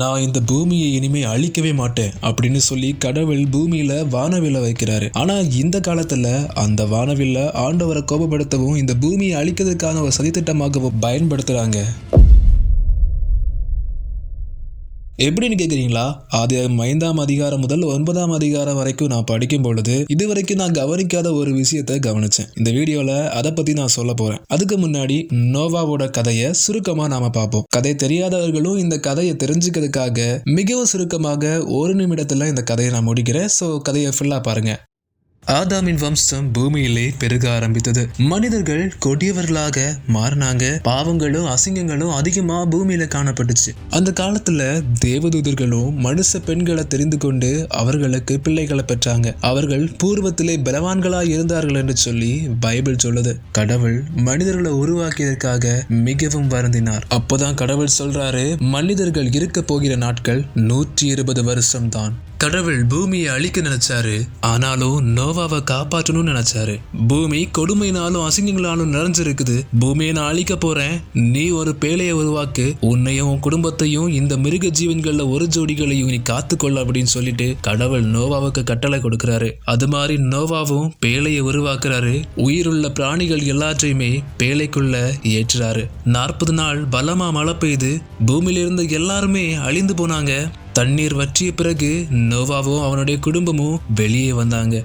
நான் இந்த பூமியை இனிமே அழிக்கவே மாட்டேன் அப்படின்னு சொல்லி கடவுள் பூமியில வானவில்ல வைக்கிறாரு. ஆனா இந்த காலத்துல அந்த வானவில்ல ஆண்டவரை கோபப்படுத்தவும் இந்த பூமியை அழிக்கிறதுக்கான ஒரு சதித்திட்டமாகவும் பயன்படுத்துறாங்க. எப்படின்னு கேக்குறீங்களா? ஆதியாகமம் 5ஆம் அதிகாரம் முதல் 9ஆம் அதிகாரம் வரைக்கும் நான் படிக்கும் பொழுது இதுவரைக்கும் நான் கவனிக்காத ஒரு விஷயத்தை கவனிச்சேன். இந்த வீடியோல அதை பத்தி நான் சொல்ல போறேன். அதுக்கு முன்னாடி நோவாவோட கதையை சுருக்கமா நாம பார்ப்போம். கதை தெரியாதவர்களும் இந்த கதையை தெரிஞ்சுக்கிறதுக்காக மிகவும் சுருக்கமாக 1 நிமிடத்துல இந்த கதையை நான் முடிக்கிறேன். சோ கதையை ஃபுல்லா பாருங்க. ஆதாமின் வம்சம் பூமியிலே பெருக ஆரம்பித்தது. மனிதர்கள் கொடியவர்களாக மாறினாங்க. பாவங்களும் அசிங்கங்களும் அதிகமா பூமியில காணப்பட்டுச்சு. அந்த காலத்துல தேவதூதர்களும் மனுஷ பெண்களை தெரிந்து கொண்டு அவர்களுக்கு பிள்ளைகளை பெற்றாங்க. அவர்கள் பூர்வத்திலே பலவான்களா இருந்தார்கள் என்று சொல்லி பைபிள் சொல்லுது. கடவுள் மனிதர்களை உருவாக்கியதற்காக மிகவும் வருந்தினார். அப்போதான் கடவுள் சொல்றாரு, மனிதர்கள் இருக்க போகிற நாட்கள் 120 வருஷம் தான். கடவுள் பூமியை அழிக்க நினைச்சாரு. ஆனாலும் நோவாவை காப்பாற்றணும்னு நினைச்சாரு. பூமி கொடுமையினாலும் அசிங்கங்களாலும் நிறைஞ்சிருக்குது. பூமியை நான் அழிக்க போறேன், நீ ஒரு பேழையை உருவாக்கு, உன்னையும் உன் குடும்பத்தையும் இந்த மிருக ஜீவன்கள்ல ஒரு ஜோடிகளையும் நீ காத்துக்கொள்ள அப்படின்னு சொல்லிட்டு கடவுள் நோவாவுக்கு கட்டளை கொடுக்கிறாரு. அது மாதிரி நோவாவும் பேழையை உருவாக்குறாரு. உயிருள்ள பிராணிகள் எல்லாற்றையுமே பேழைக்குள்ள ஏற்றுறாரு. 40 நாள் பலமா மழை பெய்து பூமியிலிருந்து எல்லாருமே அழிந்து போனாங்க. தண்ணீர் வற்றிய பிறகு நோவாவும் அவனுடைய குடும்பமும் வெளியே வந்தாங்க.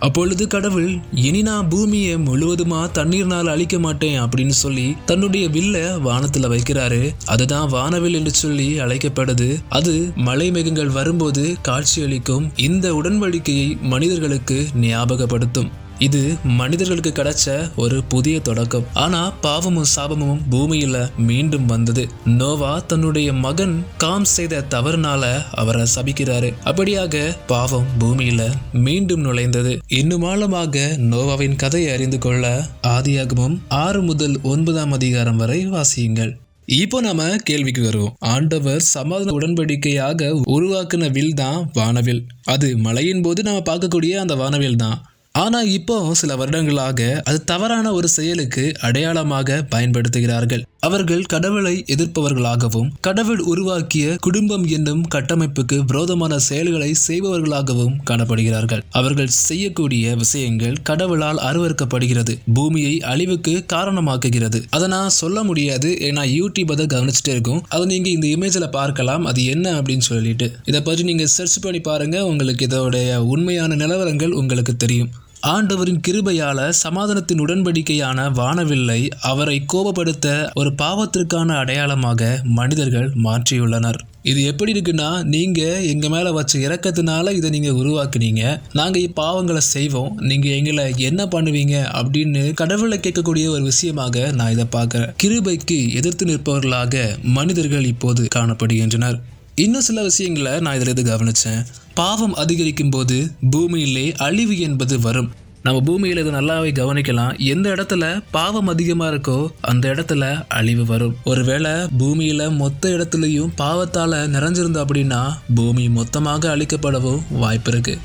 அப்பொழுது கடவுள், இனி நான் பூமியை முழுவதுமா தண்ணீர்னால அழிக்க மாட்டேன் அப்படின்னு சொல்லி தன்னுடைய வில்ல வானத்துல வைக்கிறாரு. அதுதான் வானவில் என்று சொல்லி அழைக்கப்படுது. அது மழை மேகங்கள் வரும்போது காட்சியளிக்கும். இந்த உடன்படிக்கையை மனிதர்களுக்கு ஞாபகப்படுத்தும். இது மனிதர்களுக்கு கிடைச்ச ஒரு புதிய தொடக்கம். ஆனா பாவமும் சாபமும் பூமியில மீண்டும் வந்தது. நோவா தன்னுடைய மகன் காம் செய்த தவறுனால அவரை சபிக்கிறாரு. அப்படியாக பாவம் பூமியில மீண்டும் நுழைந்தது. இன்னும் ஆழமாக நோவாவின் கதையை அறிந்து கொள்ள ஆதியாகமம் 6 முதல் 9ஆம் அதிகாரம் வரை வாசியுங்கள். இப்போ நாம கேள்விக்கு வருவோம். ஆண்டவர் சமாதான உடன்படிக்கையாக உருவாக்குன வில் தான் வானவில். அது மழையின் போது நாம பார்க்கக்கூடிய அந்த வானவில் தான். ஆனா இப்போ சில வருடங்களாக அது தவறான ஒரு செயலுக்கு அடையாளமாக பயன்படுத்துகிறார்கள். அவர்கள் கடவுளை எதிர்ப்பவர்களாகவும் கடவுள் உருவாக்கிய குடும்பம் என்னும் கட்டமைப்புக்கு விரோதமான செயல்களை செய்பவர்களாகவும் காணப்படுகிறார்கள். அவர்கள் செய்யக்கூடிய விஷயங்கள் கடவுளால் அருவருக்கப்படுகிறது. பூமியை அழிவுக்கு காரணமாக்குகிறது. அதை நான் சொல்ல முடியாது, ஏன்னா யூடியூப் அதை கவனிச்சுட்டே இருக்கும். அதை நீங்க இந்த இமேஜ்ல பார்க்கலாம். அது என்ன அப்படின்னு சொல்லிட்டு இதை பற்றி நீங்க சர்ச் பண்ணி பாருங்க. உங்களுக்கு இதோடைய உண்மையான நிலவரங்கள் உங்களுக்கு தெரியும். ஆண்டவரின் கிருபையால சமாதானத்தின் உடன்படிக்கையான வானவில்லை அவரை கோபப்படுத்த ஒரு பாவத்திற்கான அடையாளமாக மனிதர்கள் மாற்றியுள்ளனர். இது எப்படி இருக்குன்னா, நீங்க எங்க மேல வச்ச இரக்கத்தினால இதை நீங்க உருவாக்குனீங்க, நாங்க பாவங்களை செய்வோம், நீங்க எங்களை என்ன பண்ணுவீங்க அப்படின்னு கடவுளை கேட்கக்கூடிய ஒரு விஷயமாக நான் இதை பார்க்கிறேன். கிருபைக்கு எதிர்த்து நிற்பவர்களாக மனிதர்கள் இப்போது காணப்படுகின்றனர். இன்னும் சில விஷயங்களை நான் இதில் கவனிச்சேன். பாவம் அதிகரிக்கும் போது பூமியிலே அழிவு என்பது வரும். நம்ம பூமியில இதை நல்லாவே கவனிக்கலாம். எந்த இடத்துல பாவம் அதிகமா இருக்கோ அந்த இடத்துல அழிவு வரும். ஒருவேளை பூமியில மொத்த இடத்துலயும் பாவத்தால நிறைஞ்சிருந்தோம் அப்படின்னா பூமி மொத்தமாக அழிக்கப்படவும் வாய்ப்பு இருக்கு.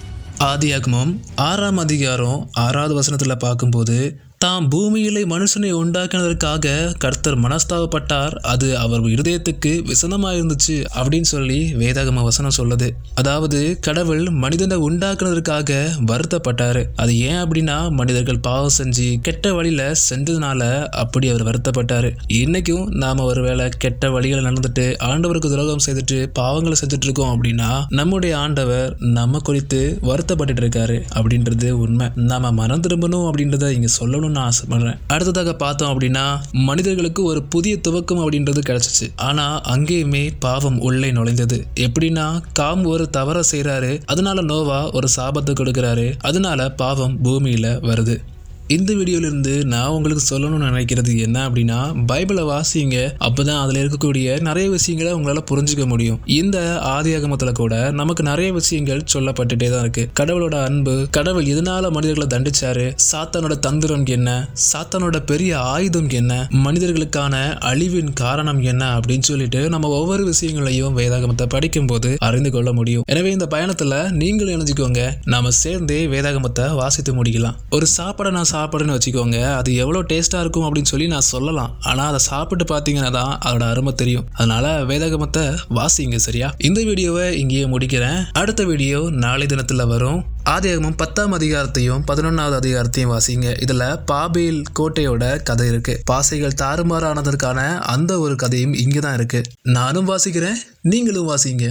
ஆதியாகமம் 6ஆம் அதிகாரம் 6வது வசனத்துல பார்க்கும்போது, தாம் பூமியிலே மனுஷனை உண்டாக்கினதற்காக கர்த்தர் மனஸ்தாபப்பட்டார், அது அவர் இருதயத்துக்கு விசனமாயிருந்துச்சு அப்படின்னு சொல்லி வேதாகம வசனம் சொல்லுது. அதாவது கடவுள் மனிதனை உண்டாக்குனதற்காக வருத்தப்பட்டாரு. அது ஏன் அப்படின்னா மனிதர்கள் பாவம் செஞ்சு கெட்ட வழியில சென்றதுனால அப்படி அவர் வருத்தப்பட்டாரு. இன்னைக்கும் நாம ஒருவேளை கெட்ட வழிகளை நடந்துட்டு ஆண்டவருக்கு துரோகம் செய்துட்டு பாவங்களை செஞ்சுட்டு இருக்கோம் அப்படின்னா நம்முடைய ஆண்டவர் நம்ம குறித்து வருத்தப்பட்டு இருக்காரு அப்படின்றது உண்மை. நாம மனம் திரும்பணும் அப்படின்றத இங்க சொல்லணும் நான் ஆசைப்படுறேன். அடுத்ததாக பார்த்தோம் அப்படின்னா மனிதர்களுக்கு ஒரு புதிய துவக்கம் அப்படின்றது கிடைச்சிச்சு. ஆனா அங்கேயுமே பாவம் உள்ளே நுழைந்தது. எப்படின்னா காம் ஒரு தவற செய்யறாரு, அதனால நோவா ஒரு சாபத்தை கொடுக்கிறாரு, அதனால பாவம் பூமியில வருது. இந்த வீடியோலேருந்து நான் உங்களுக்கு சொல்லணும்னு நினைக்கிறது என்ன அப்படின்னா, பைபிளை வாசிங்க. அப்போதான் அதில் இருக்கக்கூடிய நிறைய விஷயங்களை உங்களால் புரிஞ்சுக்க முடியும். இந்த ஆதியாகமத்தில் கூட நமக்கு நிறைய விஷயங்கள் சொல்லப்பட்டுட்டே தான் இருக்கு. கடவுளோட அன்பு, கடவுள் எதனால மனிதர்களை தண்டிச்சாரு, சாத்தானோட தந்திரம் என்ன, சாத்தானோட பெரிய ஆயுதம் என்ன, மனிதர்களுக்கான அழிவின் காரணம் என்ன அப்படின்னு சொல்லிட்டு நம்ம ஒவ்வொரு விஷயங்களையும் வேதாகமத்தை படிக்கும் போது அறிந்து கொள்ள முடியும். எனவே இந்த பயணத்துல நீங்களும் இணைஞ்சுக்கோங்க. நாம சேர்ந்தே வேதாகமத்தை வாசித்து முடிக்கலாம். ஒரு சாப்பாடை நான் சாப்பாடுன்னு வச்சுக்கோங்க, அது எவ்வளோ டேஸ்ட்டாக இருக்கும் அப்படின்னு சொல்லி நான் சொல்லலாம். ஆனால் அதை சாப்பிட்டு பார்த்தீங்கன்னா தான் அதோட அருமை தெரியும். அதனால வேதாகமத்தை வாசிங்க, சரியா? இந்த வீடியோவை இங்கேயே முடிக்கிறேன். அடுத்த வீடியோ நாளை தினத்தில் வரும். ஆதியாகமம் 10ஆம் அதிகாரத்தையும் 11வது அதிகாரத்தையும் வாசிங்க. இதுல பாபேல் கோட்டையோட கதை இருக்கு. பாசைகள் தாறுமாறானதற்கான அந்த ஒரு கதையும் இங்கதான் இருக்கு. நானும் வாசிக்கிறேன், நீங்களும் வாசிங்க.